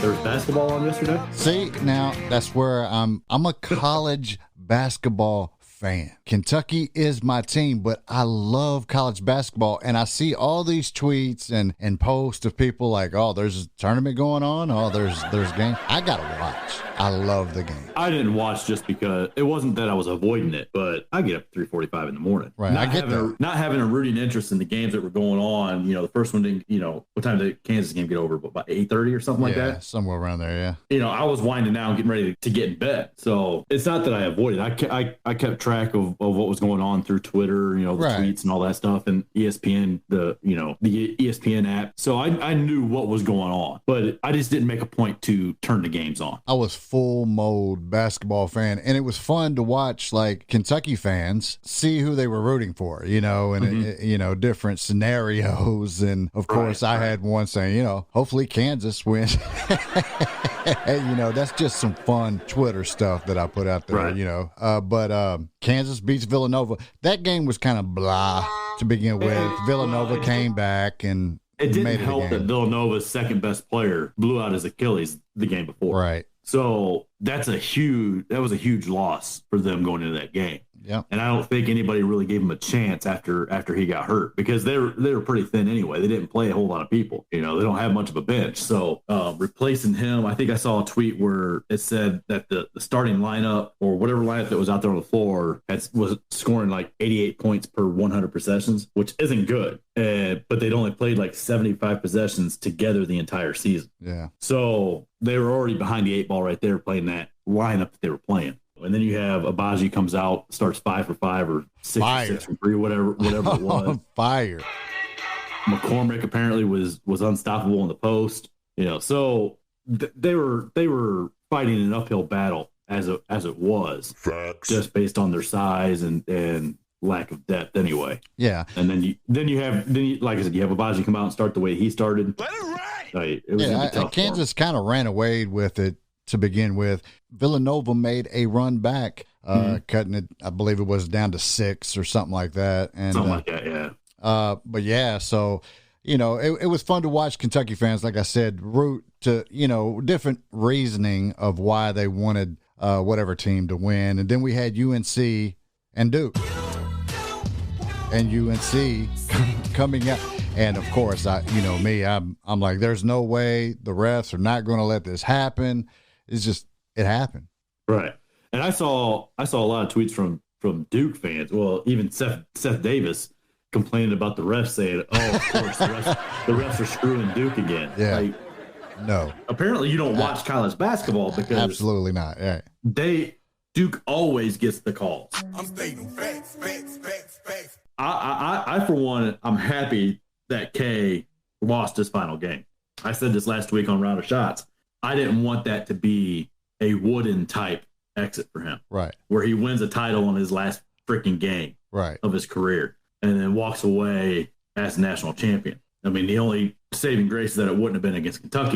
There was basketball on yesterday? See, now that's where I'm a college basketball fan. Kentucky is my team, but I love college basketball, and I see all these tweets and posts of people like, oh, there's a tournament going on. Oh, there's game. I got to watch. I love the game. I didn't watch just because it wasn't that I was avoiding it, but I get up at 3:45 in the morning. Right, I get that. Not having a rooting interest in the games that were going on. The first one didn't, what time did the Kansas game get over? About 8:30 or something like that? Somewhere around there, yeah. I was winding down, getting ready to get in bed. So it's not that I avoided. I kept track of what was going on through Twitter, the tweets and all that stuff, and ESPN, the ESPN app. So I knew what was going on, but I just didn't make a point to turn the games on. I was full mode basketball fan, and it was fun to watch like Kentucky fans see who they were rooting for, and different scenarios. And of course, I had one saying, hopefully Kansas wins. That's just some fun Twitter stuff that I put out there, but Kansas beats Villanova. That game was kind of blah to begin with. Villanova came back and it didn't help that Villanova's second best player blew out his Achilles the game before. Right. So that was a huge loss for them going into that game. Yeah. And I don't think anybody really gave him a chance after he got hurt, because they were pretty thin anyway. They didn't play a whole lot of people. They don't have much of a bench. So replacing him, I think I saw a tweet where it said that the starting lineup or whatever lineup that was out there on the floor was scoring like 88 points per 100 possessions, which isn't good. But they'd only played like 75 possessions together the entire season. Yeah. So they were already behind the 8 ball right there playing that lineup that they were playing. And then you have Abaji comes out, starts 5 for 5 or 6 for 6 for 3, whatever it was. Fire. McCormick apparently was unstoppable in the post. So they were fighting an uphill battle as it was. Facts. Just based on their size and lack of depth anyway. Yeah. And then you have like I said, you have Abaji come out and start the way he started. Let it ride. It was gonna be tough. Kansas kind of ran away with it to begin with. Villanova made a run back, cutting it, I believe it was down to 6 or something like that. And something like that, yeah. But yeah, so it was fun to watch Kentucky fans, like I said, root to different reasoning of why they wanted whatever team to win. And then we had UNC and Duke, and UNC coming out. And of course, I'm like, there's no way the refs are not going to let this happen. It's just, it happened. Right. And I saw a lot of tweets from Duke fans. Well, even Seth Davis complaining about the refs, saying, "Oh, of course, the refs are screwing Duke again." Yeah. No. Apparently, you don't watch college basketball because absolutely not. Yeah. Duke always gets the calls. I'm stating facts. I for one, I'm happy that K lost his final game. I said this last week on Round of Shots. I didn't want that to be a Wooden type exit for him. Right. Where he wins a title on his last freaking game of his career and then walks away as national champion. I mean, the only saving grace is that it wouldn't have been against Kentucky.